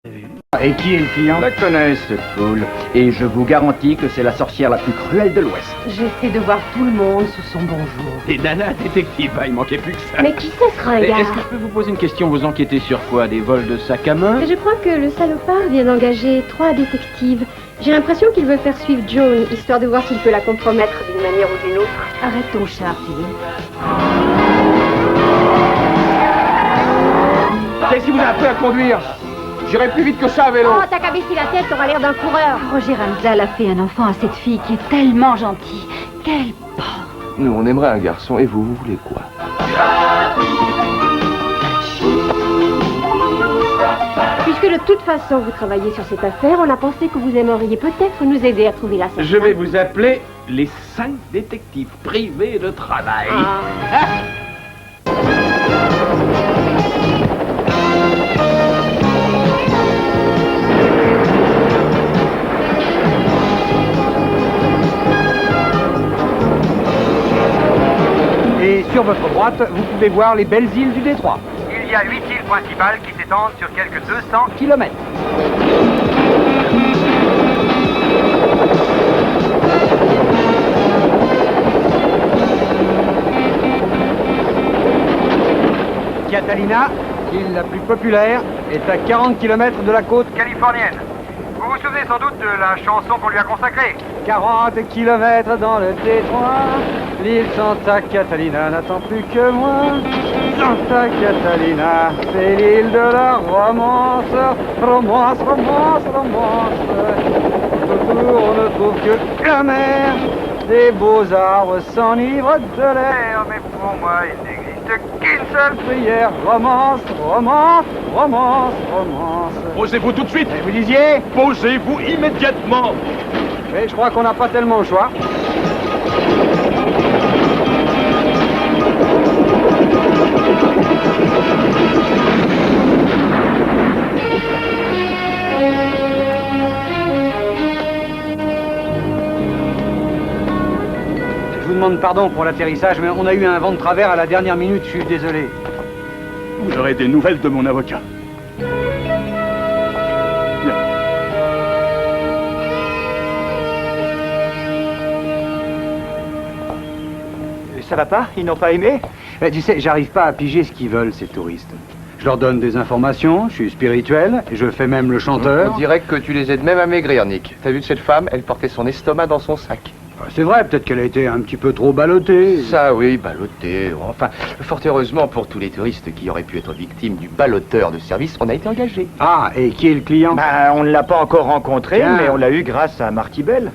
Et qui est le client? La connaisse, cette poule. Et je vous garantis que c'est la sorcière la plus cruelle de l'Ouest. J'essaie de voir tout le monde sous son bon jour. Et Nana, détective, il manquait plus que ça. Mais qui c'est ce ringard? Est-ce que je peux vous poser une question? Vous enquêtez sur quoi? Des vols de sac à main? Je crois que le salopard vient d'engager 3 détectives. J'ai l'impression qu'il veut faire suivre Joan, histoire de voir s'il peut la compromettre d'une manière ou d'une autre. Arrête ton char, Philippe. Qu'est-ce qui vous a appris à conduire? J'irai plus vite que ça à vélo. Oh, t'as qu'à baisser la tête, t'auras l'air d'un coureur. Roger Ramsdale a fait un enfant à cette fille qui est tellement gentille. Quel porc! Nous, on aimerait un garçon, et vous voulez quoi? Puisque de toute façon vous travaillez sur cette affaire, on a pensé que vous aimeriez peut-être nous aider à trouver l'assassin. Je vais vous appeler les 5 détectives privés de travail. Et sur votre droite, vous pouvez voir les belles îles du Détroit. Il y a 8 îles principales qui s'étendent sur quelques 200 Kilomètres. Catalina, île la plus populaire, est à 40 km de la côte. californiennes. Vous vous souvenez sans doute de la chanson qu'on lui a consacrée? 40 km dans le Détroit, l'île Santa Catalina n'attend plus que moi. Santa Catalina, c'est l'île de la romance, romance, romance, romance. Autour on ne trouve que la mer, des beaux arbres s'enivrent de l'air. Mais pour moi, il n'existe qu'une seule Prière, romance, romance, romance, romance. Posez-vous tout de suite. Et vous disiez? Posez-vous immédiatement. Mais je crois qu'on n'a pas tellement le choix. Je vous demande pardon pour l'atterrissage, mais on a eu un vent de travers à la dernière minute, je suis désolé. Vous aurez des nouvelles de mon avocat. Ça va pas? Ils n'ont pas aimé? Tu sais, j'arrive pas à piger ce qu'ils veulent, ces touristes. Je leur donne des informations, je suis spirituel, et je fais même le chanteur. On dirait que tu les aides même à maigrir, Nick. T'as vu cette femme? Elle portait son estomac dans son sac. C'est vrai, peut-être qu'elle a été un petit peu trop ballottée. Ça, oui, ballotté. Enfin, fort heureusement pour tous les touristes qui auraient pu être victimes du ballotteur de service, on a été engagés. Ah, et qui est le client? On ne l'a pas encore rencontré, Tiens. mais on l'a eu grâce à Marty Bell.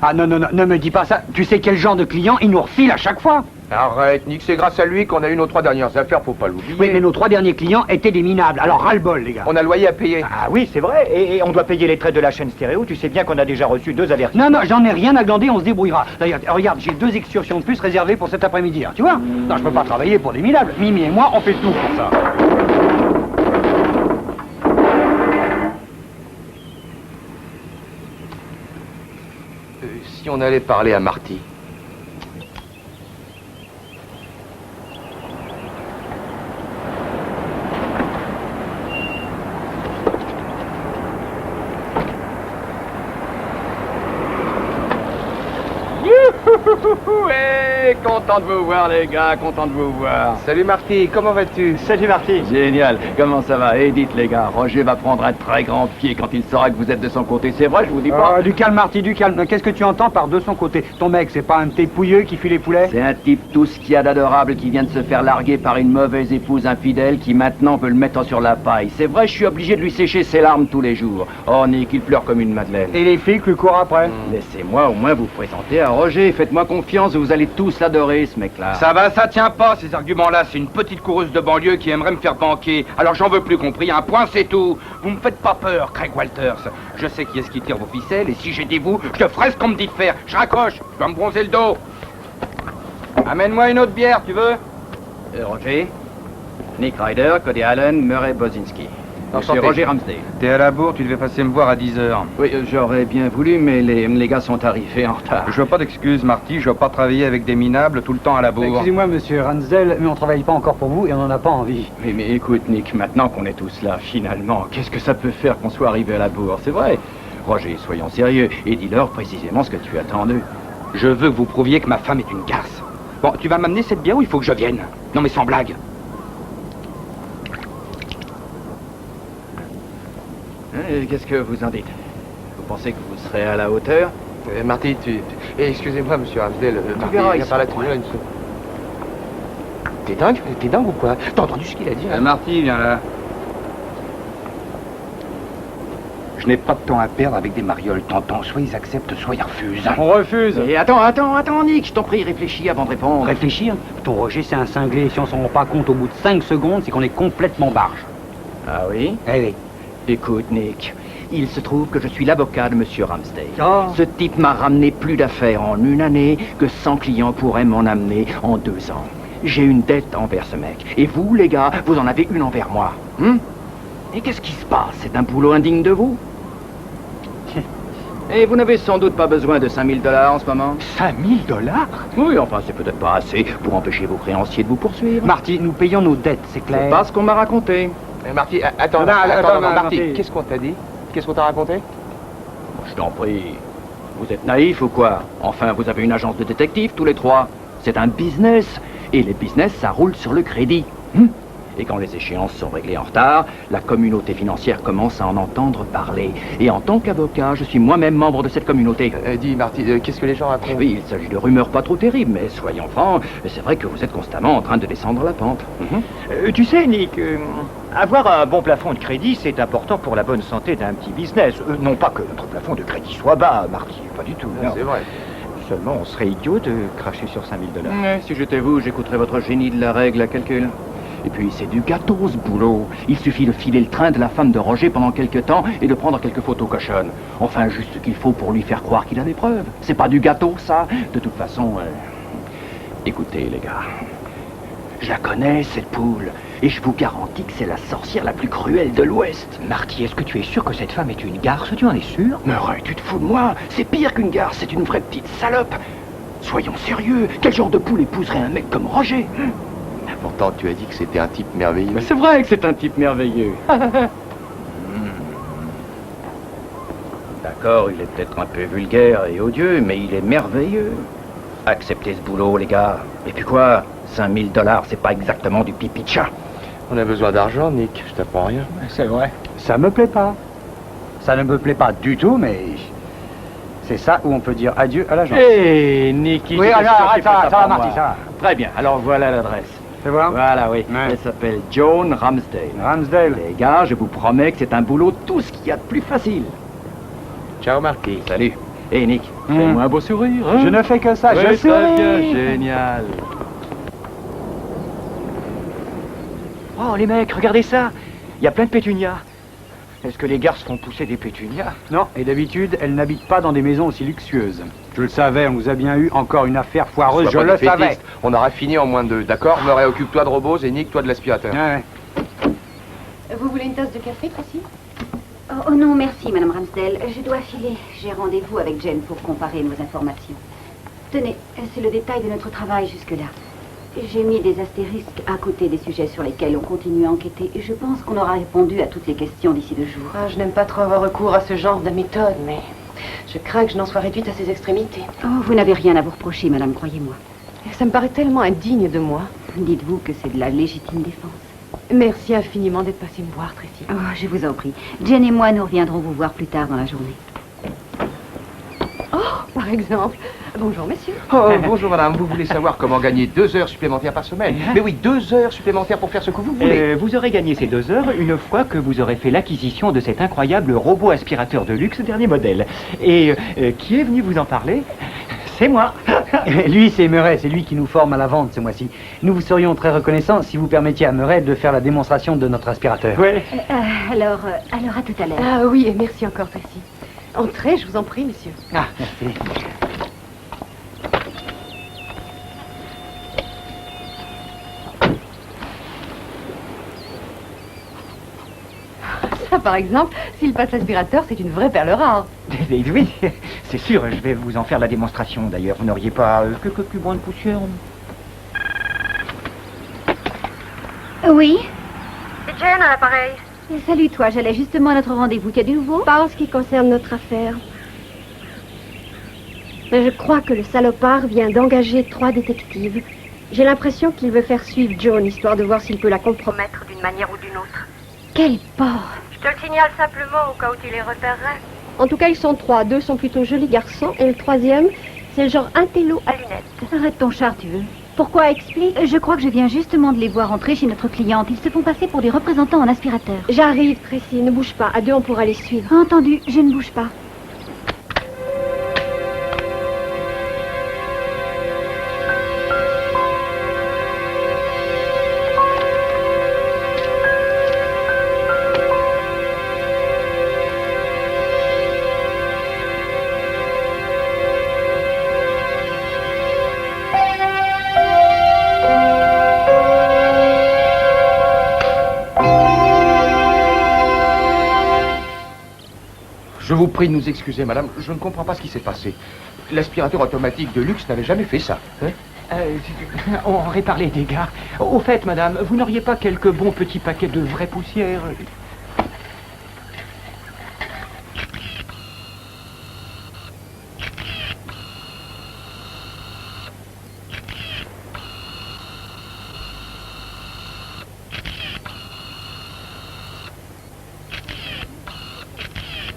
Ah non, non, non, ne me dis pas ça. Tu sais quel genre de client il nous refile à chaque fois? Arrête, Nick, c'est grâce à lui qu'on a eu nos 3 dernières affaires, faut pas l'oublier. Oui, mais nos 3 derniers clients étaient des minables. Alors ras-le-bol, les gars. On a le loyer à payer. Ah oui, c'est vrai, et on doit payer les traits de la chaîne stéréo. Tu sais bien qu'on a déjà reçu 2 avertissements. Non, non, j'en ai rien à glander, on se débrouillera. D'ailleurs, regarde, j'ai 2 excursions de plus réservées pour cet après-midi, hein, tu vois? Non, je peux pas travailler pour des minables. Mimi et moi, on fait tout pour ça. Si on allait parler à Marty. Ouais, content de vous voir, les gars, content de vous voir. Salut Marty, comment vas-tu? Salut Marty. Génial. Comment ça va? Et dites, les gars, Roger va prendre un très grand pied quand il saura que vous êtes de son côté. C'est vrai, je vous dis pas. Du calme, Marty, du calme. Qu'est-ce que tu entends par de son côté? Ton mec, c'est pas un de tes pouilleux qui fuit les poulets? C'est un type tout ce qu'il y a d'adorable qui vient de se faire larguer par une mauvaise épouse infidèle qui maintenant veut le mettre sur la paille. C'est vrai, je suis obligé de lui sécher ses larmes tous les jours. Oh, Nick, il pleure comme une madeleine. Et les flics lui courent après? Laissez-moi au moins vous présenter à Roger. Faites-moi confiance, vous allez tous l'adorer, ce mec-là. Ça va, ça tient pas, ces arguments-là. C'est une petite coureuse de banlieue qui aimerait me faire banquer. Alors j'en veux plus, compris. Un point, c'est tout. Vous me faites pas peur, Craig Walters. Je sais qui est-ce qui tire vos ficelles, et si j'étais vous, je ferais ce qu'on me dit de faire. Je raccroche, je dois me bronzer le dos. Amène-moi une autre bière, tu veux? Roger, Nick Ryder, Cody Allen, Murray Bozinski. Monsieur Roger Ramsdale. T'es à la bourre, tu devais passer me voir à 10h. Oui, j'aurais bien voulu, mais les gars sont arrivés en retard. Je veux pas d'excuses, Marty, je veux pas travailler avec des minables tout le temps à la bourre. Excusez-moi, monsieur Ransdell, mais on travaille pas encore pour vous et on n'en a pas envie. Mais écoute, Nick, maintenant qu'on est tous là, finalement, qu'est-ce que ça peut faire qu'on soit arrivé à la bourre? C'est vrai. Roger, soyons sérieux et dis-leur précisément ce que tu attends d'eux. Je veux que vous prouviez que ma femme est une garce. Bon, tu vas m'amener cette bière ou il faut que je vienne? Non mais sans blague. Qu'est-ce que vous en dites? Vous pensez que vous serez à la hauteur? Marty, excusez-moi, monsieur Ramsdale. Marty, verras, viens ils par là, sont tu viens une seconde. T'es dingue ou quoi? T'as entendu ce qu'il a dit, hein? Marty, viens là. Je n'ai pas de temps à perdre avec des marioles, t'entends? Soit ils acceptent, soit ils refusent. On refuse. Et attends, Nick, je t'en prie, réfléchis avant de répondre. Réfléchir. Ton Roger, c'est un cinglé. Si on s'en rend pas compte au bout de 5 secondes, c'est qu'on est complètement barge. Ah oui? Eh oui. Écoute, Nick, il se trouve que je suis l'avocat de Monsieur Ramsdale. Oh. Ce type m'a ramené plus d'affaires en une année que 100 clients pourraient m'en amener en 2 ans. J'ai une dette envers ce mec. Et vous, les gars, vous en avez une envers moi. Et qu'est-ce qui se passe? C'est un boulot indigne de vous? Et vous n'avez sans doute pas besoin de 5 000 $ en ce moment? 5 000 $? Oui, enfin, c'est peut-être pas assez pour empêcher vos créanciers de vous poursuivre. Marty, nous payons nos dettes, c'est clair. C'est pas ce qu'on m'a raconté. Marty, attends, attends, Marty, Marty. qu'est-ce qu'on t'a dit? Qu'est-ce qu'on t'a raconté? Je t'en prie. Vous êtes naïf ou quoi? Enfin, vous avez une agence de détectives, tous les trois. C'est un business. Et les business, ça roule sur le crédit. Et quand les échéances sont réglées en retard, la communauté financière commence à en entendre parler. Et en tant qu'avocat, je suis moi-même membre de cette communauté. Dis, Marty, qu'est-ce que les gens racontent? Oui, il s'agit de rumeurs pas trop terribles, mais soyons francs, c'est vrai que vous êtes constamment en train de descendre la pente. Tu sais, Nick, avoir un bon plafond de crédit, c'est important pour la bonne santé d'un petit business. Non pas que notre plafond de crédit soit bas, Marty, pas du tout. Non. C'est vrai. Seulement, on serait idiot de cracher sur 5 000 $. Si j'étais vous, j'écouterais votre génie de la règle à calcul. Et puis, c'est du gâteau, ce boulot. Il suffit de filer le train de la femme de Roger pendant quelques temps et de prendre quelques photos cochonnes. Enfin, juste ce qu'il faut pour lui faire croire qu'il a des preuves. C'est pas du gâteau, ça. De toute façon, écoutez, les gars. Je la connais, cette poule. Et je vous garantis que c'est la sorcière la plus cruelle de l'Ouest. Marty, est-ce que tu es sûr que cette femme est une garce? Tu en es sûr? Mais Ray, tu te fous de moi? C'est pire qu'une garce, c'est une vraie petite salope. Soyons sérieux. Quel genre de poule épouserait un mec comme Roger? Pourtant, tu as dit que c'était un type merveilleux. Mais c'est vrai que c'est un type merveilleux. D'accord, il est peut-être un peu vulgaire et odieux, mais il est merveilleux. Acceptez ce boulot, les gars. Et puis quoi? 5 000 $, c'est pas exactement du pipi de chat. On a besoin d'argent, Nick, je t'apprends rien. C'est vrai. Ça me plaît pas. Ça ne me plaît pas du tout, mais c'est ça où on peut dire adieu à l'agence. Hé, Nicky, Oui, tu arrête, t'es sûr qu'il ça faut va, pour Marty, moi. ça va. Très bien, alors voilà l'adresse. Tu vois? Voilà, oui. Ouais. Elle s'appelle Joan Ramsdale. Ramsdale. Les gars, je vous promets que c'est un boulot tout ce qu'il y a de plus facile. Ciao, Marty. Salut. Hé, Nick, fais-moi un beau sourire. Hein? Je ne fais que ça, Oui, je très bien, souris. génial. Oh, les mecs, regardez ça. Il y a plein de pétunias. Est-ce que les garces font pousser des pétunias? Non, et d'habitude, elle n'habite pas dans des maisons aussi luxueuses. Je le savais, on vous a bien eu encore une affaire foireuse, je Sois pas le défaitiste. savais. On aura fini en moins de 2, d'accord? Murray, occupe-toi de robots et Nick, toi de l'aspirateur. Ouais. Vous voulez une tasse de café, Tracy? Oh non, merci, Madame Ramsdale. Je dois filer. J'ai rendez-vous avec Jen pour comparer nos informations. Tenez, c'est le détail de notre travail jusque-là. J'ai mis des astérisques à côté des sujets sur lesquels on continue à enquêter. Et je pense qu'on aura répondu à toutes les questions d'ici 2 jours. Je n'aime pas trop avoir recours à ce genre de méthode, mais je crains que je n'en sois réduite à ces extrémités. Oh, vous n'avez rien à vous reprocher, Madame, croyez-moi. Ça me paraît tellement indigne de moi. Dites-vous que c'est de la légitime défense. Merci infiniment d'être passé me voir, Tracy. Oh, je vous en prie. Jen et moi, nous reviendrons vous voir plus tard dans la journée. Oh, par exemple. Bonjour, messieurs. Oh, bonjour madame, vous voulez savoir comment gagner 2 heures supplémentaires par semaine? Mais oui, 2 heures supplémentaires pour faire ce que vous voulez. Vous aurez gagné ces 2 heures une fois que vous aurez fait l'acquisition de cet incroyable robot aspirateur de luxe dernier modèle. Et qui est venu vous en parler? C'est moi. Lui, c'est Murray, c'est lui qui nous forme à la vente ce mois-ci. Nous vous serions très reconnaissants si vous permettiez à Murray de faire la démonstration de notre aspirateur. Ouais. Alors à tout à l'heure. Ah oui, et merci encore, Tracy. Entrez, je vous en prie, monsieur. Ah, merci. par exemple, s'il passe l'aspirateur, c'est une vraie perle rare. Oui, c'est sûr, je vais vous en faire la démonstration d'ailleurs. Vous n'auriez pas quelques plus bonnes poussières? Oui. C'est Jane à l'appareil. Salut toi, j'allais justement à notre rendez-vous. Tu as du nouveau? Pas en ce qui concerne notre affaire. Mais je crois que le salopard vient d'engager 3 détectives. J'ai l'impression qu'il veut faire suivre Joan, histoire de voir s'il peut la compromettre d'une manière ou d'une autre. Quel porc! Je te le signale simplement au cas où tu les repérerais. En tout cas, ils sont 3. 2 sont plutôt jolis garçons et le 3e, c'est le genre intello à lunettes. Arrête ton char, tu veux? Pourquoi? Explique. Je crois que je viens justement de les voir entrer chez notre cliente. Ils se font passer pour des représentants en aspirateur. J'arrive, Tracy, ne bouge pas. À 2, on pourra les suivre. Entendu, je ne bouge pas. Je vous prie de nous excuser, madame. Je ne comprends pas ce qui s'est passé. L'aspirateur automatique de luxe n'avait jamais fait ça. Hein? On répare les dégâts. Au fait, madame, vous n'auriez pas quelques bons petits paquets de vraies poussières?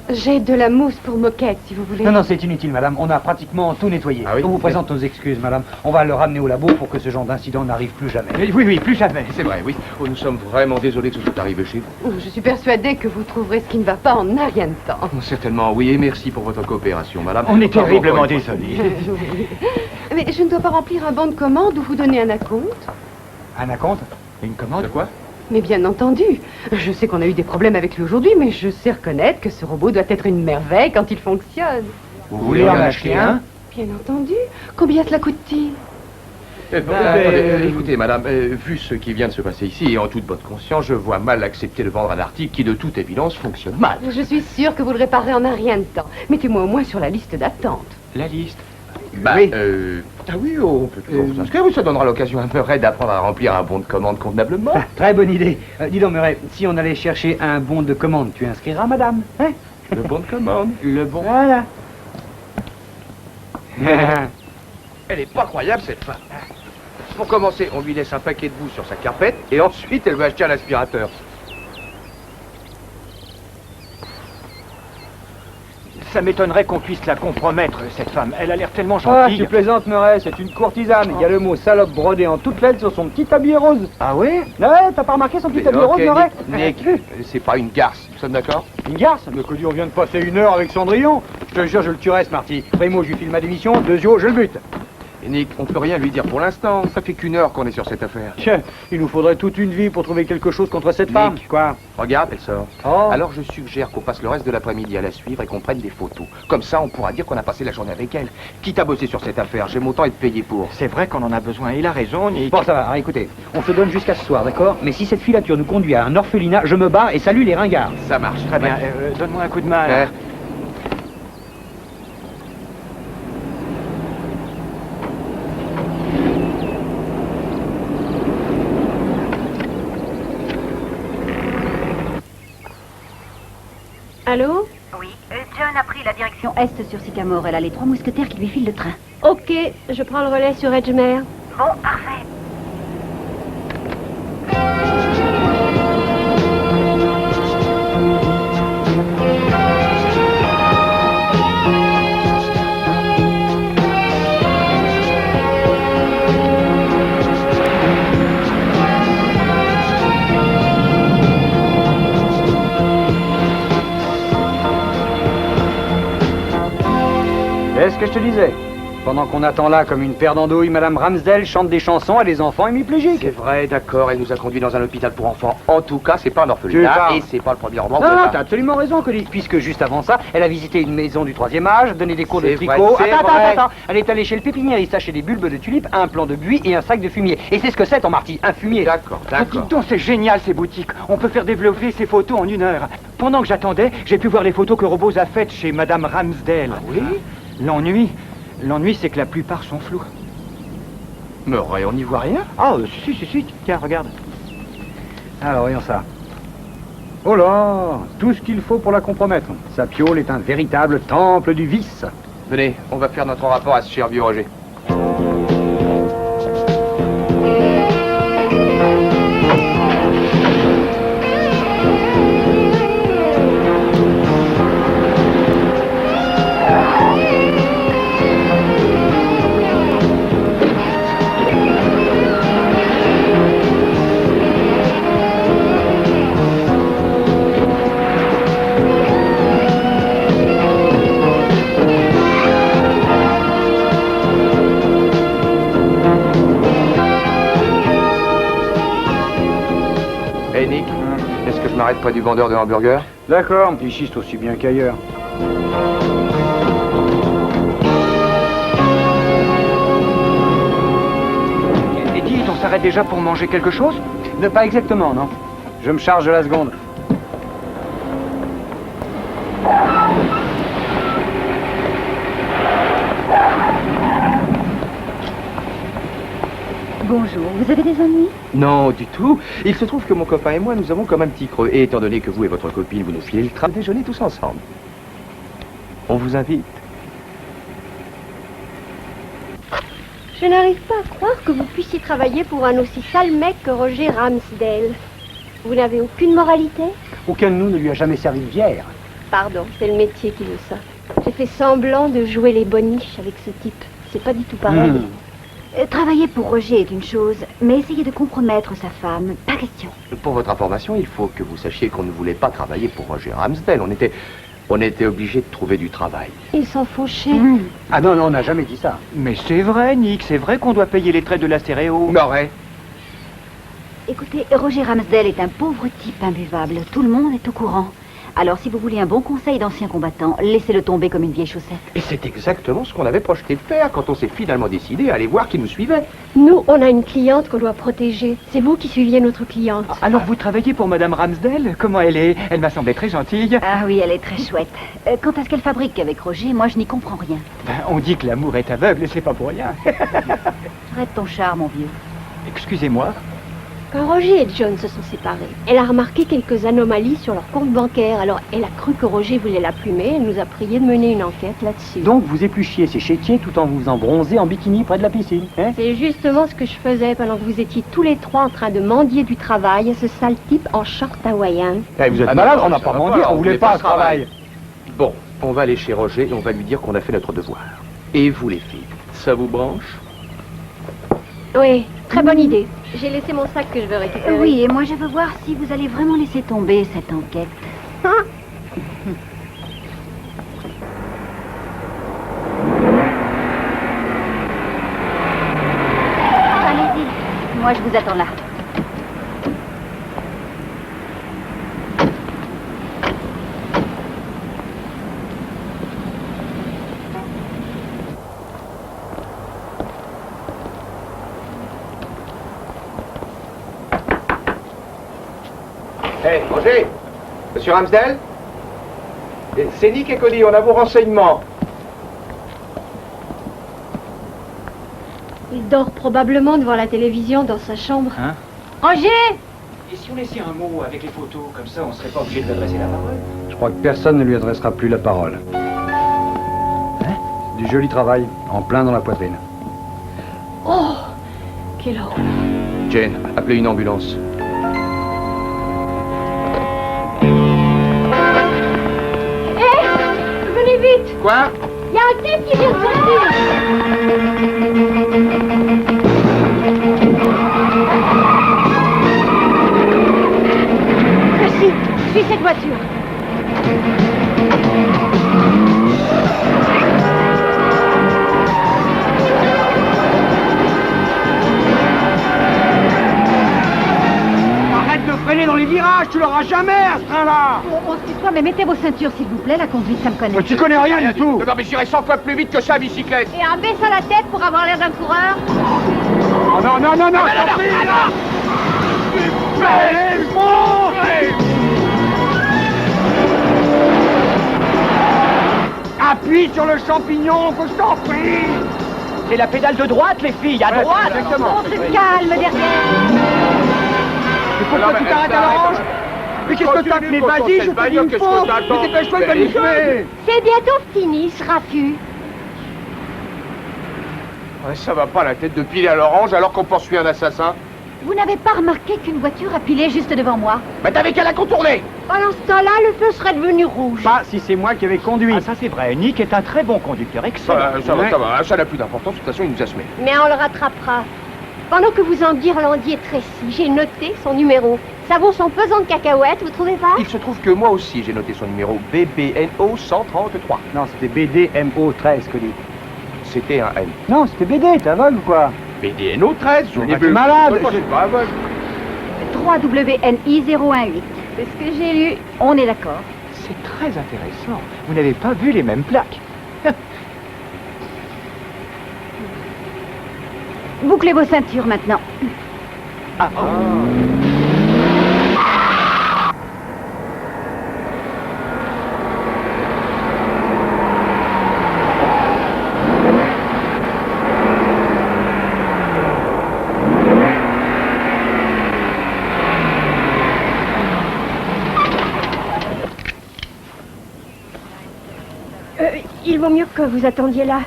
J'ai de la mousse pour moquette, si vous voulez. Non, c'est inutile, madame. On a pratiquement tout nettoyé. Ah oui? On vous présente nos excuses, madame. On va le ramener au labo pour que ce genre d'incident n'arrive plus jamais. Oui, plus jamais. C'est vrai, oui. Oh, nous sommes vraiment désolés que ce soit arrivé chez vous. Je suis persuadée que vous trouverez ce qui ne va pas en un rien de temps. Certainement, oui, et merci pour votre coopération, madame. On est Pardon, terriblement encore une fois. désolés. Mais je ne dois pas remplir un bon de commande ou vous donner un acompte? Un acompte? Une commande? De quoi? Mais bien entendu. Je sais qu'on a eu des problèmes avec lui aujourd'hui, mais je sais reconnaître que ce robot doit être une merveille quand il fonctionne. Vous voulez en acheter un? Bien entendu. Combien cela coûte-t-il? Attendez, écoutez, madame, vu ce qui vient de se passer ici, et en toute bonne conscience, je vois mal accepter de vendre un article qui, de toute évidence, fonctionne mal. Je suis sûre que vous le réparerez en un rien de temps. Mettez-moi au moins sur la liste d'attente. La liste? Oui. Ah oui, on peut toujours vous inscrire. Oui, ça donnera l'occasion à Murray d'apprendre à remplir un bon de commande convenablement. Très bonne idée. Dis donc, Murray, si on allait chercher un bon de commande, tu inscriras, madame? Hein? Le bon de commande. Le bon... Voilà. Elle est pas croyable, cette femme. Pour commencer, on lui laisse un paquet de boue sur sa carpette, et ensuite, elle veut acheter un aspirateur. Ça m'étonnerait qu'on puisse la compromettre, cette femme. Elle a l'air tellement Ah, gentille. tu plaisantes, Murray, c'est une courtisane. Il y a le mot salope brodé en toutes lettres sur son petit habillé rose. Ah oui? Ouais, t'as pas remarqué son petit Mais habillé rose, Murray? Nick, c'est pas une garce, nous sommes d'accord? Une garce? Mais que on vient de passer 1 heure avec Cendrillon. Je te jure, je le tuerai, Smarty. Primo, je lui file ma démission. Deuxio, je le bute. Et Nick, on peut rien lui dire pour l'instant. Ça fait qu'1 heure qu'on est sur cette affaire. Tiens, il nous faudrait toute une vie pour trouver quelque chose contre cette Nick. femme. Quoi? Regarde, elle sort. Oh. Alors je suggère qu'on passe le reste de l'après-midi à la suivre et qu'on prenne des photos. Comme ça, on pourra dire qu'on a passé la journée avec elle. Quitte à bosser sur cette affaire, j'aime autant être payé pour. C'est vrai qu'on en a besoin. Il a raison, Nick. Bon, ça va. Alors, écoutez, on se donne jusqu'à ce soir, d'accord? Mais si cette filature nous conduit à un orphelinat, je me bats et salue les ringards. Ça marche. Très bien. Donne-moi un coup de main. là. Ouais. Allô? Oui, John a pris la direction est sur Sycamore. Elle a les 3 mousquetaires qui lui filent le train. Ok, je prends le relais sur Edgemere. Bon, parfait. Est-ce que je te disais? Pendant qu'on attend là comme une paire d'andouilles, Madame Ramsdell chante des chansons à des enfants hémiplégiques. C'est vrai, d'accord, elle nous a conduits dans un hôpital pour enfants. En tout cas, c'est pas un orphelinat et c'est pas le premier roman. Non, t'as absolument raison, Cody. Puisque juste avant ça, elle a visité une maison du 3e âge, donné des cours de tricot. Attends. Elle est allée chez le pépiniériste acheter des bulbes de tulipes, un plant de buis et un sac de fumier. Et c'est ce que c'est, ton Marty, un fumier. D'accord. Dites donc, c'est génial ces boutiques. On peut faire développer ces photos en 1 heure. Pendant que j'attendais, j'ai pu voir les photos que Robose a faites chez Madame Ramsdell. Ah oui? L'ennui, c'est que la plupart sont floues. Mais on n'y voit rien. Ah, si. Tiens, regarde. Alors, voyons ça. Oh là, tout ce qu'il faut pour la compromettre. Sa piole est un véritable temple du vice. Venez, on va faire notre rapport à ce cher vieux Roger. Hey Nick, est-ce que je m'arrête près du vendeur de hamburgers? D'accord, il chiste aussi bien qu'ailleurs. Et dites, on s'arrête déjà pour manger quelque chose? Pas exactement, non. Je me charge de la seconde. Bonjour, vous avez des ennuis? Non, du tout. Il se trouve que mon copain et moi, nous avons comme un petit creux. Et étant donné que vous et votre copine, vous nous filez le train, déjeuner tous ensemble. On vous invite. Je n'arrive pas à croire que vous puissiez travailler pour un aussi sale mec que Roger Ramsdell. Vous n'avez aucune moralité? Aucun de nous ne lui a jamais servi de bière. Pardon, c'est le métier qui veut ça. J'ai fait semblant de jouer les boniches avec ce type. C'est pas du tout pareil. Travailler pour Roger est une chose, mais essayer de compromettre sa femme, pas question. Pour votre information, il faut que vous sachiez qu'on ne voulait pas travailler pour Roger Ramsdell. On était obligés de trouver du travail. Ils s'en fauchaient. Ah non, on n'a jamais dit ça. Mais c'est vrai, Nick, c'est vrai qu'on doit payer les traits de la stéréo. Noré. Écoutez, Roger Ramsdell est un pauvre type imbuvable. Tout le monde est au courant. Alors, si vous voulez un bon conseil d'ancien combattant, laissez-le tomber comme une vieille chaussette. Et c'est exactement ce qu'on avait projeté de faire quand on s'est finalement décidé à aller voir qui nous suivait. Nous, on a une cliente qu'on doit protéger. C'est vous qui suiviez notre cliente. Alors, vous travaillez pour Madame Ramsdell? Comment elle est? Elle m'a semblé très gentille. Ah oui, elle est très chouette. Quant à ce qu'elle fabrique avec Roger, moi, je n'y comprends rien. On dit que l'amour est aveugle et c'est pas pour rien. Arrête ton charme, mon vieux. Excusez-moi. Quand Roger et John se sont séparés, elle a remarqué quelques anomalies sur leur compte bancaire. Alors, elle a cru que Roger voulait la plumer. Elle nous a prié de mener une enquête là-dessus. Donc vous épluchiez ces chétiers tout en vous embronzant en bikini près de la piscine, hein? C'est justement ce que je faisais pendant que vous étiez tous les trois en train de mendier du travail, ce sale type en short hawaïen. Eh, vous êtes malade, on n'a pas mendié, on voulait pas un travail. Bon, on va aller chez Roger et on va lui dire qu'on a fait notre devoir. Et vous les filles, ça vous branche? Oui, très bonne idée. J'ai laissé mon sac que je veux récupérer. Oui, et moi, je veux voir si vous allez vraiment laisser tomber cette enquête. Allez-y, moi, je vous attends là. Hé, Roger! Monsieur Ramsdell? C'est Nick et Cody, on a vos renseignements. Il dort probablement devant la télévision dans sa chambre. Hein? Roger! Et si on laissait un mot avec les photos, comme ça, on serait pas obligé de lui adresser la parole? Je crois que personne ne lui adressera plus la parole. Hein? Du joli travail, en plein dans la poitrine. Oh! Quelle horreur! Jane, appelez une ambulance. Venez vite! Quoi? Il y a un type qui vient de sortir! Tracy, suis cette voiture. Tu l'auras jamais à ce train-là. On se tutoie, mais mettez vos ceintures, s'il vous plaît. La conduite, ça me connaît. Mais tu connais rien du tout. Non, mais j'irai 100 fois plus vite que ça à bicyclette. Et en baissant la tête pour avoir l'air d'un coureur. Oh non, non, non, non, je t'en prie, là. Appuie sur le champignon, que je t'en prie. C'est la pédale de droite, les filles, à droite. Exactement. On se calme derrière. Il faut que tu t'arrêtes à l'orange. Mais qu'est-ce que t'as? Mais vas-y, je te dis une faute. Mais dépêche-toi de manipuler. C'est bientôt fini, ce raffut. Ouais, ça va pas la tête de piler à l'orange alors qu'on poursuit un assassin. Vous n'avez pas remarqué qu'une voiture a pilé juste devant moi? Mais t'avais qu'à la contourner. Pendant ce temps-là, le feu serait devenu rouge. Pas si c'est moi qui avais conduit. Ah, ça c'est vrai. Nick est un très bon conducteur, excellent. Ça n'a plus d'importance, de toute façon il nous a semé. Mais on le rattrapera. Pendant que vous enguirlandiez Tracy, j'ai noté son numéro. Ça vaut son pesant de cacahuètes, vous trouvez pas? Il se trouve que moi aussi j'ai noté son numéro, BBNO 133. Non, c'était BDMO 13, Cody. C'était un N. Non, c'était BD, t'es aveugle ou quoi? BDNO 13, j'en ai t'es vu. malade. Moi, je suis pas aveugle. 3WNI 018. C'est ce que j'ai lu. On est d'accord. C'est très intéressant. Vous n'avez pas vu les mêmes plaques. Bouclez vos ceintures maintenant. Ah, Il vaut mieux que vous attendiez là.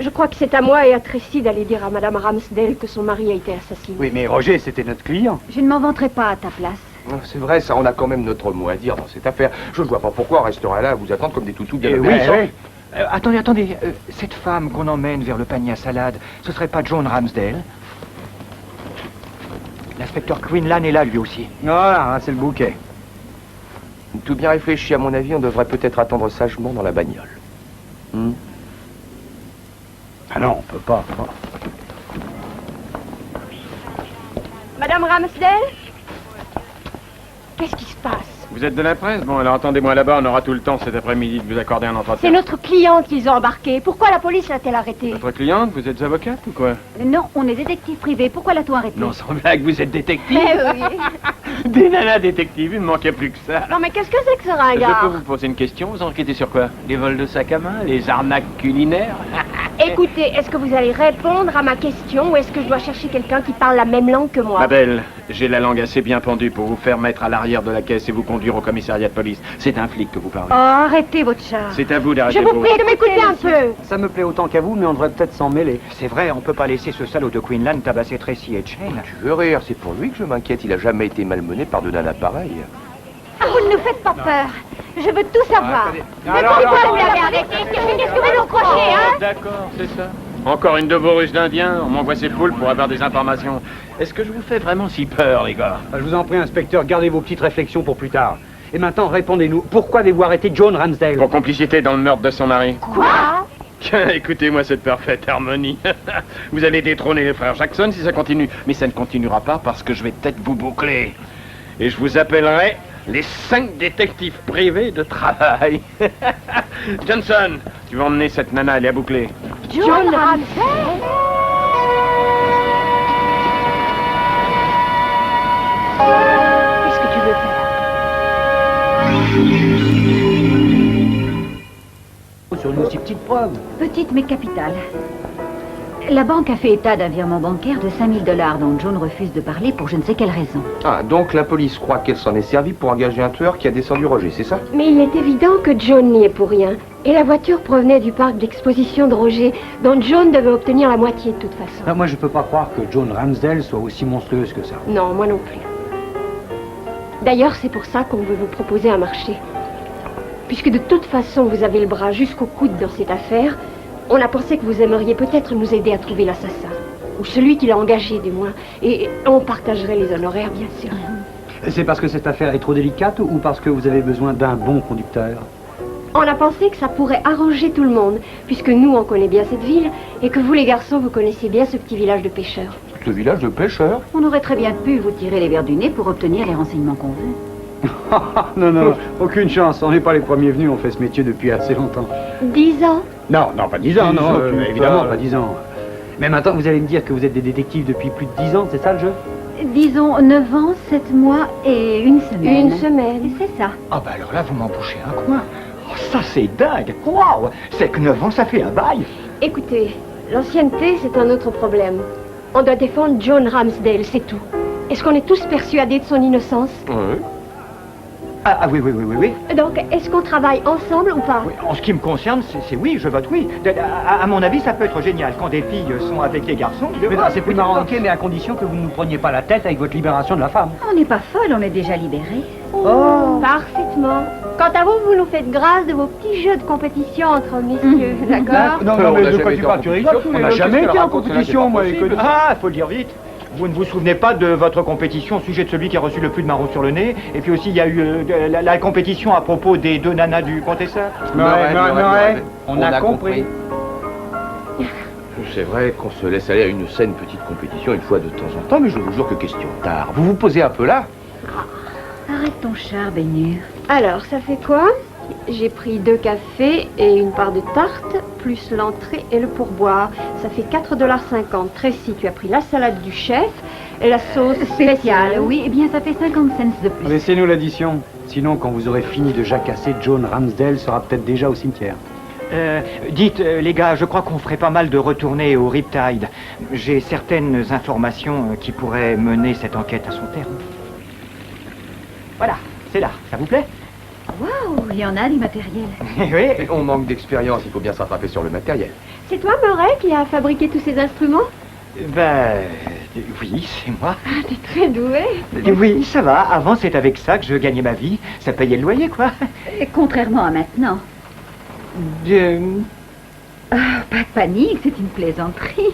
Je crois que c'est à moi et à Tracy d'aller dire à Madame Ramsdale que son mari a été assassiné. Oui, mais Roger, c'était notre client. Je ne m'en vanterai pas à ta place. C'est vrai, ça, on a quand même notre mot à dire dans cette affaire. Je ne vois pas pourquoi on restera là à vous attendre comme des toutous bien obéissants. oui. attendez. Cette femme qu'on emmène vers le panier à salade, ce serait pas John Ramsdale? L'inspecteur Quinlan est là, lui aussi. Voilà, c'est le bouquet. Tout bien réfléchi, à mon avis, on devrait peut-être attendre sagement dans la bagnole. Ah non, on peut pas. Madame Ramsdale? Qu'est-ce qui se passe? Vous êtes de la presse? Bon, alors attendez-moi là-bas, on aura tout le temps cet après-midi de vous accorder un entretien. C'est notre cliente qu'ils ont embarquée. Pourquoi la police l'a-t-elle arrêtée? Votre cliente? Vous êtes avocate ou quoi? Non, on est détective privé. Pourquoi l'a-t-on arrêté? Non, sans blague, vous êtes détective? Eh oui. Des nanas détectives, il ne manquait plus que ça. Non mais qu'est-ce que c'est que ce Je ringard? peux vous poser une question? Vous enquêtez sur quoi? Les vols de sac à main? Les arnaques culinaires? Écoutez, est-ce que vous allez répondre à ma question ou est-ce que je dois chercher quelqu'un qui parle la même langue que moi? Ma belle, j'ai la langue assez bien pendue pour vous faire mettre à l'arrière de la caisse et vous conduire au commissariat de police. C'est un flic que vous parlez. Oh, arrêtez votre chat. C'est à vous d'arrêter Je vous prie de m'écouter un peu. Ça me plaît autant qu'à vous, mais on devrait peut-être s'en mêler. C'est vrai, on peut pas laisser ce salaud de Quinlan tabasser Tracy et Jane. Tu veux rire, c'est pour lui que je m'inquiète. Il a jamais été malmené par de nanas pareilles. Vous ne nous faites pas peur. Je veux tout savoir. Alors, Pourquoi vous l'avez arrêté? Qu'est-ce que vous nous crochez, hein? D'accord, c'est ça. Encore une de vos ruses d'Indiens. On m'envoie ces poules pour avoir des informations. Est-ce que je vous fais vraiment si peur, les gars? Je vous en prie, inspecteur, gardez vos petites réflexions pour plus tard. Et maintenant, répondez-nous. Pourquoi avez-vous arrêté John Ramsdale? Pour complicité dans le meurtre de son mari. Quoi? Tiens, écoutez-moi cette parfaite harmonie. Vous allez détrôner les frères Jackson si ça continue. Mais ça ne continuera pas parce que je vais peut-être vous boucler. Et je vous appellerai les 5 détectives privés de travail. Johnson, tu vas emmener cette nana, elle est à boucler. John Ramsdale? Qu'est-ce que tu veux faire? Sur une aussi petite preuve. Petite mais capitale. La banque a fait état d'un virement bancaire de 5 000 $ dont John refuse de parler pour je ne sais quelle raison. Ah, donc la police croit qu'elle s'en est servie pour engager un tueur qui a descendu Roger, c'est ça? Mais il est évident que John n'y est pour rien. Et la voiture provenait du parc d'exposition de Roger, dont John devait obtenir la moitié de toute façon. Non, moi, je peux pas croire que John Ramsdale soit aussi monstrueuse que ça. Non, moi non plus. D'ailleurs, c'est pour ça qu'on veut vous proposer un marché. Puisque de toute façon, vous avez le bras jusqu'au coude dans cette affaire, on a pensé que vous aimeriez peut-être nous aider à trouver l'assassin. Ou celui qui l'a engagé, du moins. Et on partagerait les honoraires, bien sûr. C'est parce que cette affaire est trop délicate ou parce que vous avez besoin d'un bon conducteur? On a pensé que ça pourrait arranger tout le monde, puisque nous, on connaît bien cette ville, et que vous, les garçons, vous connaissez bien ce petit village de pêcheurs. Ce village de pêcheurs? On aurait très bien pu vous tirer les verres du nez pour obtenir les renseignements qu'on veut. Non, non, aucune chance. On n'est pas les premiers venus, on fait ce métier depuis assez longtemps. 10 ans? Non, non, pas 10 ans, non, évidemment pas 10 ans. Mais maintenant, vous allez me dire que vous êtes des détectives depuis plus de 10 ans, c'est ça le jeu? Disons 9 ans, 7 mois et 1 semaine. Une semaine. C'est ça. Ah bah alors là, vous m'en bouchez un coin. Oh, ça c'est dingue. Waouh, c'est que 9 ans, ça fait un bail. Écoutez, l'ancienneté, c'est un autre problème. On doit défendre John Ramsdale, c'est tout. Est-ce qu'on est tous persuadés de son innocence? Oui. Ah oui, oui, oui, oui, oui. Donc, est-ce qu'on travaille ensemble ou pas? Oui, en ce qui me concerne, c'est oui, je vote oui. À mon avis, ça peut être génial quand des filles sont avec les garçons. Mais non, c'est plus marrant. Ok, mais à condition que vous ne nous preniez pas la tête avec votre libération de la femme. On n'est pas folle, on est déjà libérés. Oh, parfaitement. Quant à vous, vous nous faites grâce de vos petits jeux de compétition entre messieurs, d'accord? Non, non, mais de quoi tu parles, tu rigoles? On n'a jamais été en compétition, moi, les connus. Ah, faut le dire vite. Vous ne vous souvenez pas de votre compétition au sujet de celui qui a reçu le plus de marron sur le nez? Et puis aussi, il y a eu la compétition à propos des 2 nanas du Contessa. Murray, on a compris. C'est vrai qu'on se laisse aller à une saine petite compétition une fois de temps en temps, mais je vous jure que question tard. Vous vous posez un peu là? Arrête ton char, baignure. Alors, ça fait quoi? J'ai pris 2 cafés et une part de tarte, plus l'entrée et le pourboire. Ça fait 4,50 $. Tracy, tu as pris la salade du chef et la sauce spéciale. Oui, eh bien, ça fait 50 cents de plus. Laissez-nous l'addition. Sinon, quand vous aurez fini de jacasser, John Ramsdale sera peut-être déjà au cimetière. Dites, les gars, je crois qu'on ferait pas mal de retourner au Riptide. J'ai certaines informations qui pourraient mener cette enquête à son terme. Voilà, c'est là. Ça vous plaît? Waouh, il y en a du matériel. Oui. On manque d'expérience, il faut bien s'attraper sur le matériel. C'est toi, Murray, qui a fabriqué tous ces instruments? Ben, oui, c'est moi. Ah, t'es très doué. Oui, ça va. Avant, c'est avec ça que je gagnais ma vie. Ça payait le loyer, quoi. Et contrairement à maintenant. Ah, pas de panique, c'est une plaisanterie.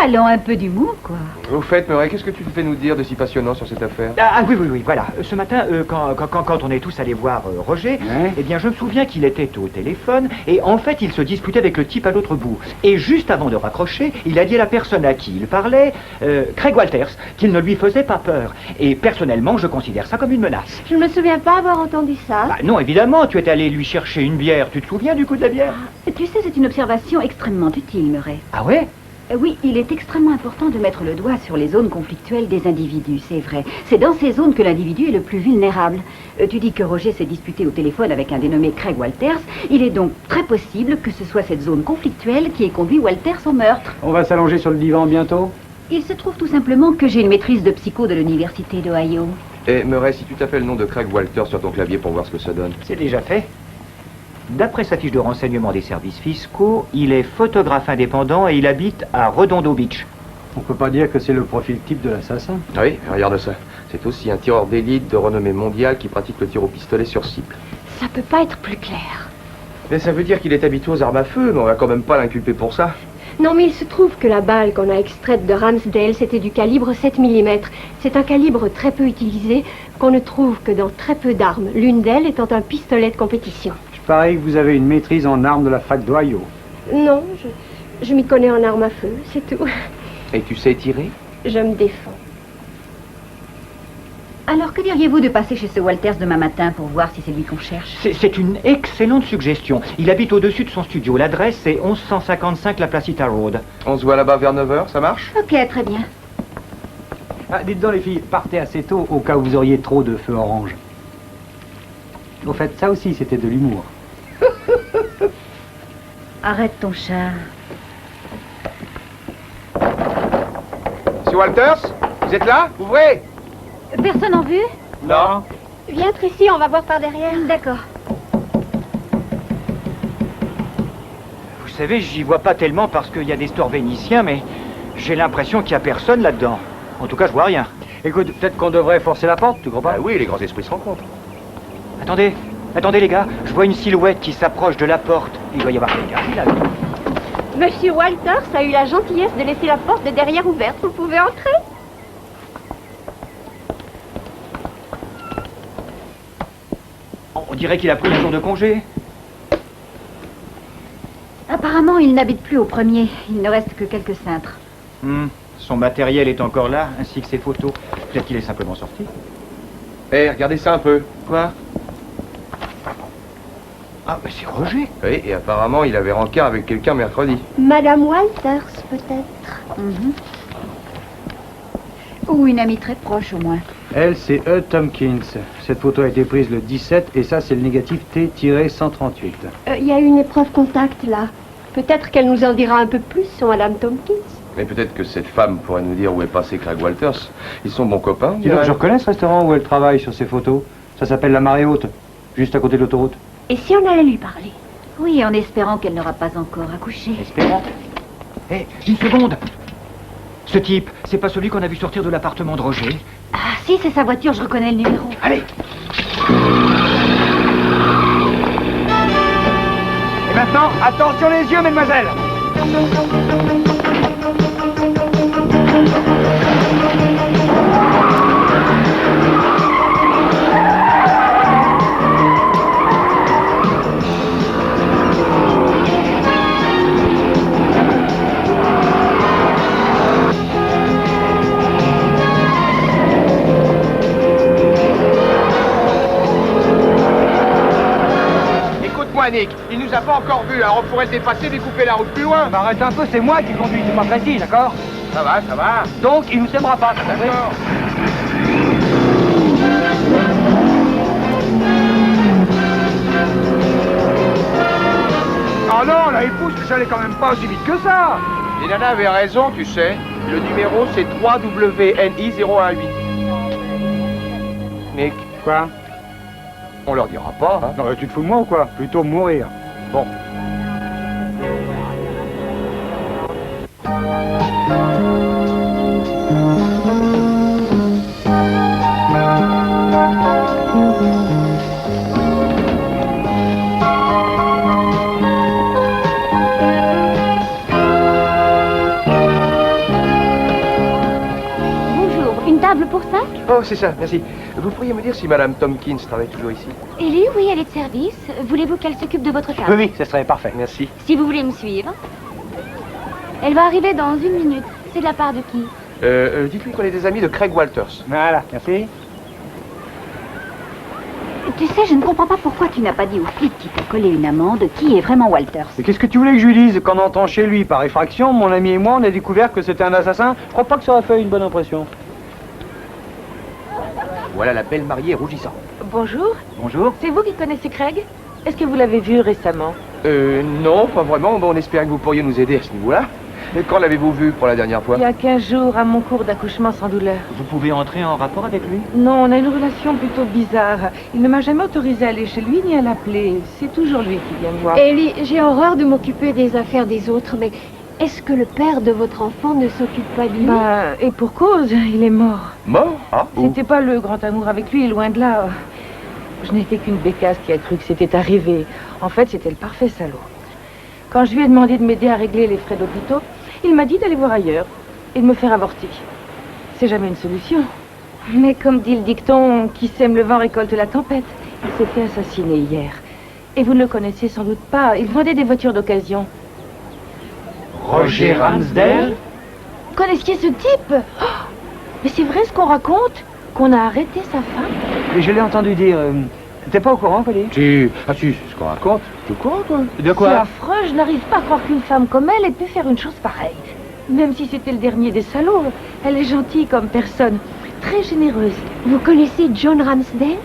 Allons, un peu d'humour, quoi. Au fait, Murray, qu'est-ce que tu fais nous dire de si passionnant sur cette affaire? Ah oui, oui, oui, voilà. Ce matin, quand on est tous allés voir Roger, eh bien, je me souviens qu'il était au téléphone et en fait, il se disputait avec le type à l'autre bout. Et juste avant de raccrocher, il a dit à la personne à qui il parlait, Craig Walters, qu'il ne lui faisait pas peur. Et personnellement, je considère ça comme une menace. Je ne me souviens pas avoir entendu ça. Bah non, évidemment, tu étais allé lui chercher une bière. Tu te souviens du coup de la bière? Tu sais, c'est une observation extrêmement utile, Murray. Ah ouais? Oui, il est extrêmement important de mettre le doigt sur les zones conflictuelles des individus, c'est vrai. C'est dans ces zones que l'individu est le plus vulnérable. Tu dis que Roger s'est disputé au téléphone avec un dénommé Craig Walters. Il est donc très possible que ce soit cette zone conflictuelle qui ait conduit Walters au meurtre. On va s'allonger sur le divan bientôt? Il se trouve tout simplement que j'ai une maîtrise de psycho de l'université d'Ohio. Et Murray, si tu t'appelles le nom de Craig Walters sur ton clavier pour voir ce que ça donne. C'est déjà fait. D'après sa fiche de renseignement des services fiscaux, il est photographe indépendant et il habite à Redondo Beach. On peut pas dire que c'est le profil type de l'assassin. Oui, regarde ça. C'est aussi un tireur d'élite de renommée mondiale qui pratique le tir au pistolet sur cible. Ça peut pas être plus clair. Mais ça veut dire qu'il est habitué aux armes à feu, mais on va quand même pas l'inculper pour ça. Non, mais il se trouve que la balle qu'on a extraite de Ramsdale, c'était du calibre 7 mm. C'est un calibre très peu utilisé, qu'on ne trouve que dans très peu d'armes, l'une d'elles étant un pistolet de compétition. Il paraît que vous avez une maîtrise en armes de la fac d'Ohio. Non, je m'y connais en armes à feu, c'est tout. Et tu sais tirer? Je me défends. Alors, que diriez-vous de passer chez ce Walters demain matin pour voir si c'est lui qu'on cherche? C'est une excellente suggestion. Il habite au-dessus de son studio. L'adresse, c'est 1155 La Placita Road. On se voit là-bas vers 9 h, ça marche? Ok, très bien. Ah, dites donc les filles, partez assez tôt au cas où vous auriez trop de feu orange. Au fait, ça aussi, c'était de l'humour. Arrête ton chat. Monsieur Walters, vous êtes là? Ouvrez! Personne en vue? Non. Viens, Tracy, on va voir par derrière. D'accord. Vous savez, j'y vois pas tellement parce qu'il y a des stores vénitiens, mais j'ai l'impression qu'il y a personne là-dedans. En tout cas, je vois rien. Écoute, peut-être qu'on devrait forcer la porte, tu crois pas? Ah oui, les grands esprits se rencontrent. Attendez, attendez les gars, je vois une silhouette qui s'approche de la porte. Il doit y avoir quelqu'un là. Monsieur Walters a eu la gentillesse de laisser la porte de derrière ouverte. Vous pouvez entrer? On dirait qu'il a pris un jour de congé. Apparemment, il n'habite plus au premier. Il ne reste que quelques cintres. Son matériel est encore là, ainsi que ses photos. Peut-être qu'il est simplement sorti. Eh, regardez ça un peu. Quoi? Ah, mais c'est Roger. Oui, et apparemment, il avait rencard avec quelqu'un mercredi. Madame Walters, peut-être. Ou une amie très proche, au moins. Elle, c'est E. Tompkins. Cette photo a été prise le 17 et ça, c'est le négatif T-138. Il y a une épreuve contact, là. Peut-être qu'elle nous en dira un peu plus sur Madame Tompkins. Mais peut-être que cette femme pourrait nous dire où est passé Craig Walters. Ils sont bons copains. Dis donc, je reconnais ce restaurant où elle travaille sur ces photos. Ça s'appelle la Marée Haute, juste à côté de l'autoroute. Et si on allait lui parler? Oui, en espérant qu'elle n'aura pas encore accouché. Espérons. Hé, une seconde. Ce type, c'est pas celui qu'on a vu sortir de l'appartement de Roger? Ah, si, c'est sa voiture, je reconnais le numéro. Allez. Et maintenant, attention les yeux, mesdemoiselles. Écoute-moi, Nick, il nous a pas encore vu, alors on pourrait le dépasser, lui couper la route plus loin. Bah, arrête un peu, c'est moi qui conduis, c'est pas précis, d'accord? Ça va, ça va. Donc, il nous aimera pas, t'as compris? D'accord. Ah non, là, il pousse, j'allais quand même pas aussi vite que ça. Les nanas avaient raison, tu sais. Le numéro, c'est 3WNI018. Nick, Quoi? on leur dira pas, hein. Non, tu te fous de moi ou quoi? Plutôt mourir. Bon. Bonjour, une table pour 5? Oh, c'est ça, merci. Vous pourriez me dire si Madame Tompkins travaille toujours ici? Ellie, oui, elle est de service. Voulez-vous qu'elle s'occupe de votre table? Oui, ça serait parfait. Merci. Si vous voulez me suivre. Elle va arriver dans 1 minute. C'est de la part de qui? Dites-lui qu'on est des amis de Craig Walters. Voilà, merci. Tu sais, je ne comprends pas pourquoi tu n'as pas dit au flic qui t'a collé une amende qui est vraiment Walters. Mais qu'est-ce que tu voulais que je lui dise? Qu'en entrant chez lui par effraction, mon ami et moi, on a découvert que c'était un assassin? Je crois pas que ça aurait fait une bonne impression. Voilà la belle mariée rougissante. Bonjour, Bonjour. c'est vous qui connaissez Craig? Est-ce que vous l'avez vu récemment? Non, pas vraiment. Bon, on espérait que vous pourriez nous aider à ce niveau-là. Et quand l'avez-vous vu pour la dernière fois? Il y a 15 jours, à mon cours d'accouchement sans douleur. Vous pouvez entrer en rapport avec lui? Non, on a une relation plutôt bizarre. Il ne m'a jamais autorisé à aller chez lui ni à l'appeler. C'est toujours lui qui vient me voir. Ellie, j'ai horreur de m'occuper des affaires des autres, mais est-ce que le père de votre enfant ne s'occupe pas de lui? Bah, et pour cause, il est mort. Mort? Ah, où? C'était pas le grand amour avec lui, loin de là. Je n'étais qu'une bécasse qui a cru que c'était arrivé. En fait, c'était le parfait salaud. Quand je lui ai demandé de m'aider à régler les frais d'hôpitaux, il m'a dit d'aller voir ailleurs et de me faire avorter. C'est jamais une solution. Mais comme dit le dicton, qui sème le vent récolte la tempête. Il s'est fait assassiner hier. Et vous ne le connaissez sans doute pas. Il vendait des voitures d'occasion. Roger Ramsdale? Vous connaissiez ce type? Oh, mais c'est vrai ce qu'on raconte? Qu'on a arrêté sa femme? Et je l'ai entendu dire. T'es pas au courant, Polly? Si, c'est ce qu'on raconte. Tu es au courant, toi? De C'est quoi? affreux, je n'arrive pas à croire qu'une femme comme elle ait pu faire une chose pareille. Même si c'était le dernier des salauds, elle est gentille comme personne, très généreuse. Vous connaissez John Ramsdale?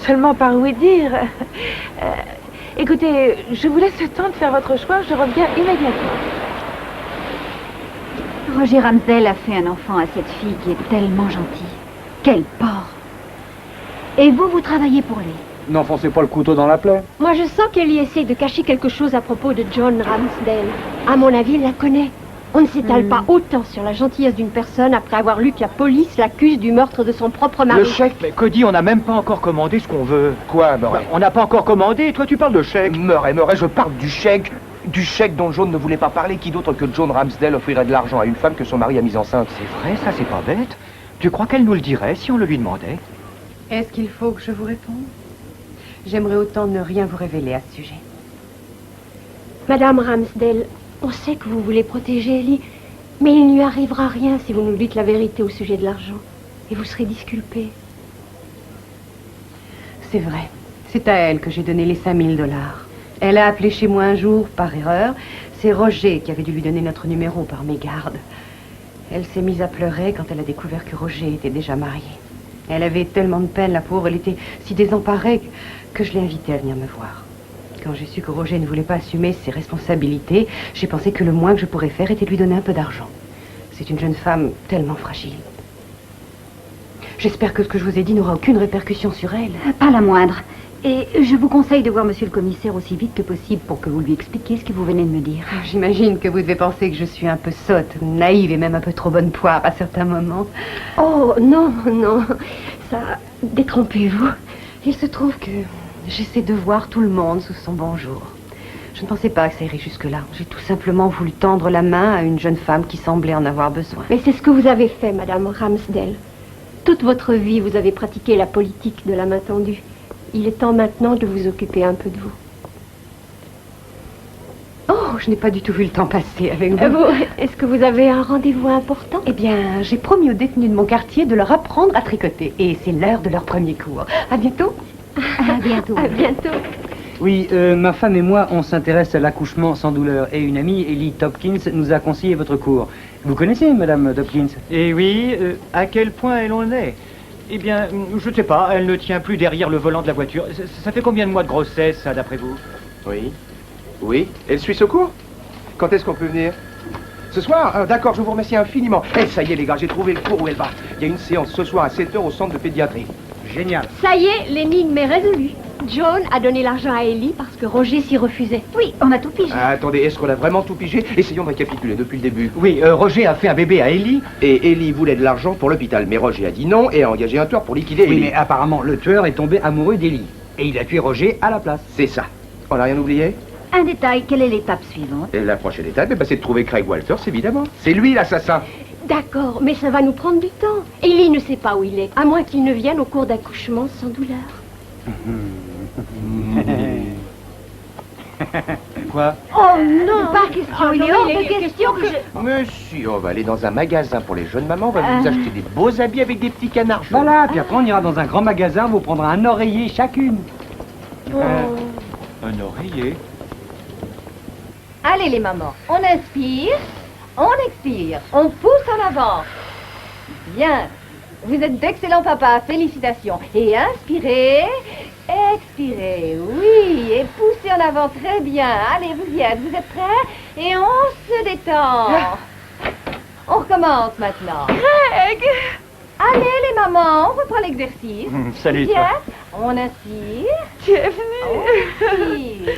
Seulement par ouï dire. Écoutez, je vous laisse le temps de faire votre choix, je reviens immédiatement. Roger Ramsdale a fait un enfant à cette fille qui est tellement gentille. Quel porc! Et vous, vous travaillez pour lui? N'enfoncez pas le couteau dans la plaie. Moi, je sens qu'Ellie essaie de cacher quelque chose à propos de John Ramsdale. À mon avis, il la connaît. On ne s'étale pas autant sur la gentillesse d'une personne après avoir lu que la police l'accuse du meurtre de son propre mari. Le chèque? Mais Cody, on n'a même pas encore commandé ce qu'on veut. Quoi, Murray? On n'a pas encore commandé, toi tu parles de chèque. Murray, je parle du chèque. Du chèque dont John ne voulait pas parler. Qui d'autre que John Ramsdale offrirait de l'argent à une femme que son mari a mise enceinte? C'est vrai, ça c'est pas bête. Tu crois qu'elle nous le dirait si on le lui demandait? Est-ce qu'il faut que je vous réponde? J'aimerais autant ne rien vous révéler à ce sujet. Madame Ramsdale, on sait que vous voulez protéger Ellie, mais il ne lui arrivera rien si vous nous dites la vérité au sujet de l'argent. et vous serez disculpé. C'est vrai. C'est à elle que j'ai donné les 5000 $. Elle a appelé chez moi un jour, par erreur. C'est Roger qui avait dû lui donner notre numéro par mégarde. Elle s'est mise à pleurer quand elle a découvert que Roger était déjà marié. Elle avait tellement de peine, la pauvre. Elle était si désemparée que je l'ai invitée à venir me voir. Quand j'ai su que Roger ne voulait pas assumer ses responsabilités, j'ai pensé que le moins que je pourrais faire était de lui donner un peu d'argent. C'est une jeune femme tellement fragile. J'espère que ce que je vous ai dit n'aura aucune répercussion sur elle. Pas la moindre. Et je vous conseille de voir monsieur le commissaire aussi vite que possible pour que vous lui expliquiez ce que vous venez de me dire. J'imagine que vous devez penser que je suis un peu sotte, naïve et même un peu trop bonne poire à certains moments. Oh, non, non. Ça... Détrompez-vous. Il se trouve que j'essaie de voir tout le monde sous son bon jour. Je ne pensais pas que ça irait jusque-là. J'ai tout simplement voulu tendre la main à une jeune femme qui semblait en avoir besoin. Mais c'est ce que vous avez fait, Madame Ramsdell. Toute votre vie, vous avez pratiqué la politique de la main tendue. Il est temps maintenant de vous occuper un peu de vous. Oh, je n'ai pas du tout vu le temps passer avec vous. Est-ce que vous avez un rendez-vous important? Eh bien, j'ai promis aux détenus de mon quartier de leur apprendre à tricoter. Et c'est l'heure de leur premier cours. À bientôt. À bientôt. À bientôt. Oui, ma femme et moi, on s'intéresse à l'accouchement sans douleur. Et une amie, Ellie Topkins, nous a conseillé votre cours. Vous connaissez, Madame Topkins? Et oui, à quel point elle en est? Eh bien, je ne sais pas, elle ne tient plus derrière le volant de la voiture. Ça fait combien de mois de grossesse, ça, d'après vous? Oui. Oui. Elle suit ce cours? Quand est-ce qu'on peut venir? Ce soir? D'accord, je vous remercie infiniment. Eh, ça y est, les gars, j'ai trouvé le cours où elle va. Il y a une séance ce soir à 7 h au centre de pédiatrie. Génial. Ça y est, l'énigme est résolue. John a donné l'argent à Ellie parce que Roger s'y refusait. Oui, on a tout pigé. Attendez, est-ce qu'on a vraiment tout pigé? Essayons de récapituler depuis le début. Oui, Roger a fait un bébé à Ellie. Et Ellie voulait de l'argent pour l'hôpital, mais Roger a dit non et a engagé un tueur pour liquider Oui, Ellie. mais apparemment, le tueur est tombé amoureux d'Ellie. Et il a tué Roger à la place. C'est ça. On n'a rien oublié? Un détail, quelle est l'étape suivante? Et la prochaine étape, c'est de trouver Craig Walters, évidemment. C'est lui l'assassin. D'accord, mais ça va nous prendre du temps. Ellie ne sait pas où il est, à moins qu'il ne vienne au cours d'accouchement sans douleur. Quoi? Oh non, pas question, il est hors de question que je... Monsieur, on va aller dans un magasin pour les jeunes mamans, on va vous acheter des beaux habits avec des petits canards chauds. Voilà, puis après on ira dans un grand magasin, vous prendrez un oreiller chacune. Un oreiller? Allez, les mamans, on inspire, on expire, on pousse en avant. Bien. Vous êtes d'excellents papas, félicitations. Et inspirez, expirez, oui, et poussez en avant, très bien. Allez, vous êtes prêts? Et on se détend. On recommence maintenant. Greg! Allez, les mamans, on reprend l'exercice. Salut, bien. toi. On inspire. Bienvenue.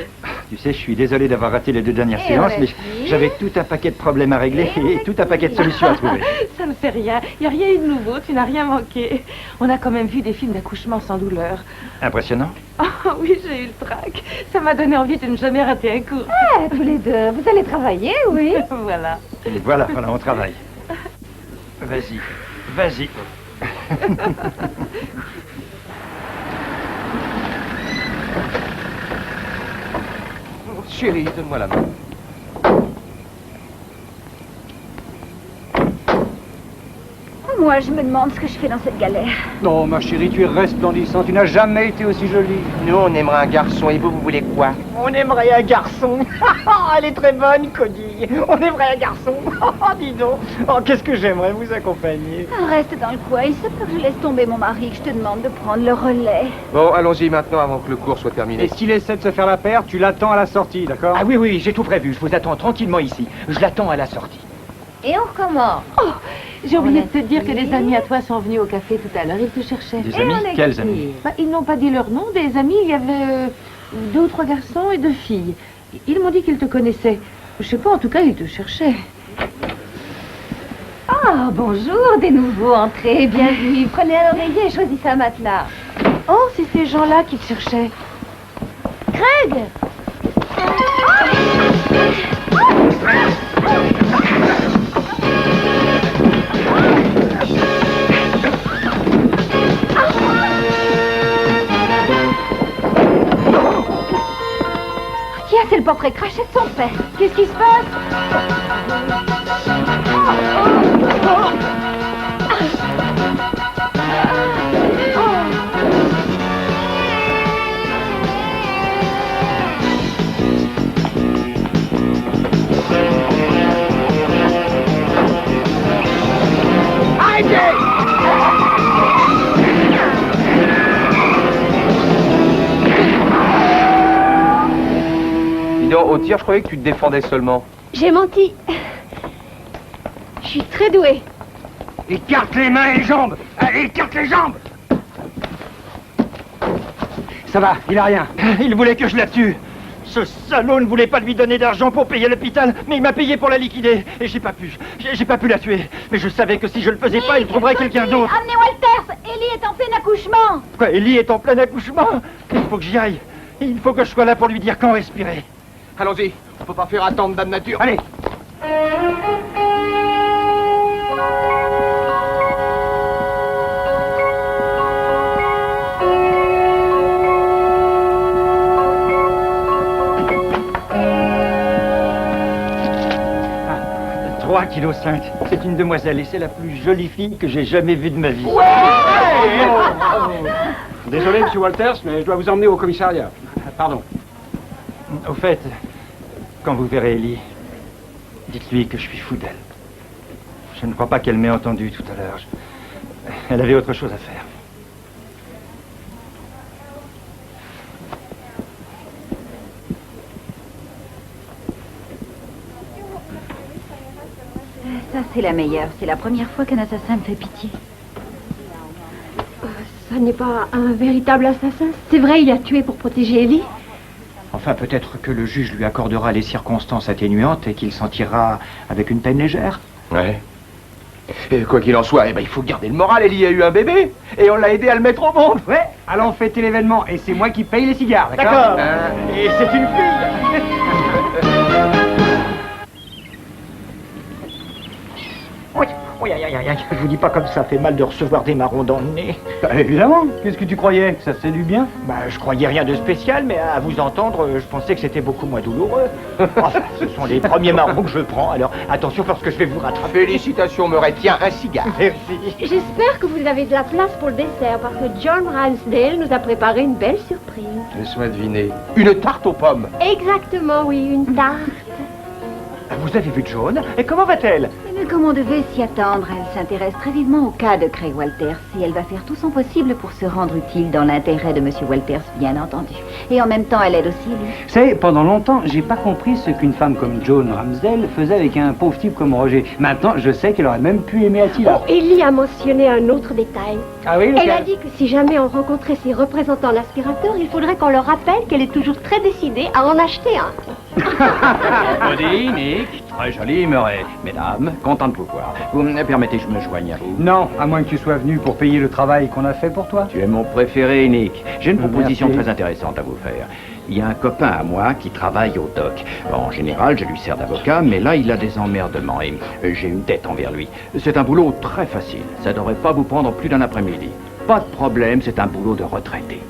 Tu sais, je suis désolé d'avoir raté les 2 dernières séances, mais j'avais tout un paquet de problèmes à régler et tout un paquet de solutions à trouver. Ça ne fait rien. Il n'y a rien eu de nouveau. Tu n'as rien manqué. On a quand même vu des films d'accouchement sans douleur. Impressionnant. Oh oui, j'ai eu le trac. Ça m'a donné envie de ne jamais rater un cours. Ah, tous les deux. Vous allez travailler, oui? Voilà. Et voilà, on travaille. Vas-y, vas-y. Chérie, donne-moi la main. Moi, je me demande ce que je fais dans cette galère. Non, ma chérie, tu es resplendissante. Tu n'as jamais été aussi jolie. Nous, on aimerait un garçon, et vous voulez quoi? On aimerait un garçon. Elle est très bonne, Cody. On aimerait un garçon. Dis donc. Oh, qu'est-ce que j'aimerais vous accompagner. Reste dans le coin. Il se peut que je laisse tomber mon mari, que je te demande de prendre le relais. Bon, allons-y maintenant avant que le cours soit terminé. Et s'il essaie de se faire la paire, tu l'attends à la sortie, d'accord? Ah oui, oui, j'ai tout prévu. Je vous attends tranquillement ici. Je l'attends à la sortie. Et on recommence. Oh, j'ai oublié de te dire que des amis à toi sont venus au café tout à l'heure. Ils te cherchaient. Des amis? Quels amis? Ils n'ont pas dit leur nom. Des amis, il y avait 2 ou 3 garçons et 2 filles. Ils m'ont dit qu'ils te connaissaient. Je sais pas, en tout cas, ils te cherchaient. Ah, bonjour, des nouveaux entrés. Bienvenue. Prenez un oreiller et choisissez un matelas. Oh, c'est ces gens-là qui te cherchaient. Craig! Tiens, c'est le portrait craché de son père. Qu'est-ce qui se passe? Dis donc, au tir, je croyais que tu te défendais seulement. J'ai menti. Je suis très douée. Écarte les mains et les jambes. Allez, écarte les jambes. Ça va, il a rien. Il voulait que je la tue. Ce salaud ne voulait pas lui donner d'argent pour payer l'hôpital, mais il m'a payé pour la liquider. Et j'ai pas pu la tuer. Mais je savais que si je le faisais pas, il trouverait quelqu'un d'autre. Amenez Walters. Ellie est en plein accouchement. Quoi, Ellie est en plein accouchement? Il faut que j'y aille. Il faut que je sois là pour lui dire quand respirer. Allons-y, on peut pas faire attendre Dame Nature. Allez. Ah, 3,5 kg. C'est une demoiselle et c'est la plus jolie fille que j'ai jamais vue de ma vie. Désolé, monsieur Walters, mais je dois vous emmener au commissariat. Pardon. Au fait, quand vous verrez Ellie, dites-lui que je suis fou d'elle. Je ne crois pas qu'elle m'ait entendu tout à l'heure. Elle avait autre chose à faire. Ça, c'est la meilleure. C'est la première fois qu'un assassin me fait pitié. Ça n'est pas un véritable assassin. C'est vrai, il a tué pour protéger Ellie. Enfin, peut-être que le juge lui accordera les circonstances atténuantes et qu'il s'en tirera avec une peine légère. Ouais. Et quoi qu'il en soit, il faut garder le moral. Ellie a eu un bébé et on l'a aidé à le mettre au monde. Ouais, allons fêter l'événement et c'est moi qui paye les cigares, d'accord? D'accord. Et c'est une fille. Oui, aïe, aïe, aïe, je vous dis pas comme ça fait mal de recevoir des marrons dans le nez. Évidemment, qu'est-ce que tu croyais? Que ça se fait du bien? Bah, je croyais rien de spécial, mais à vous entendre, je pensais que c'était beaucoup moins douloureux. Enfin, ce sont les premiers marrons que je prends, alors attention parce que je vais vous rattraper. Félicitations, Murray. Tiens, un cigare. Merci. J'espère que vous avez de la place pour le dessert, parce que John Ransdale nous a préparé une belle surprise. Laisse-moi deviner. Une tarte aux pommes. Exactement, oui, une tarte. Vous avez vu Joan? Et comment va-t-elle? Mais comme on devait s'y attendre, elle s'intéresse très vivement au cas de Craig Walters et elle va faire tout son possible pour se rendre utile dans l'intérêt de Monsieur Walters, bien entendu. Et en même temps, elle aide aussi lui. Vous savez, pendant longtemps, j'ai pas compris ce qu'une femme comme Joan Ramsdale faisait avec un pauvre type comme Roger. Maintenant, je sais qu'elle aurait même pu aimer Attila. Oh, Ellie a mentionné un autre détail. Ah oui, Elle a dit que si jamais on rencontrait ses représentants l'aspirateur, il faudrait qu'on leur rappelle qu'elle est toujours très décidée à en acheter un. Cody, Nick, très joli Murray. Mesdames, content de vous voir. Vous me permettez que je me joigne à vous? Non, à moins que tu sois venu pour payer le travail qu'on a fait pour toi. Tu es mon préféré, Nick. J'ai une proposition Merci. très intéressante à vous faire. Il y a un copain à moi qui travaille au doc. En général, je lui sers d'avocat, mais là, il a des emmerdements et j'ai une dette envers lui. C'est un boulot très facile. Ça devrait pas vous prendre plus d'un après-midi. Pas de problème, c'est un boulot de retraité.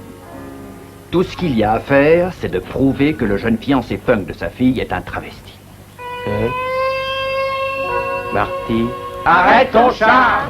Tout ce qu'il y a à faire, c'est de prouver que le jeune fiancé punk de sa fille est un travesti. Marty. Arrête ton char!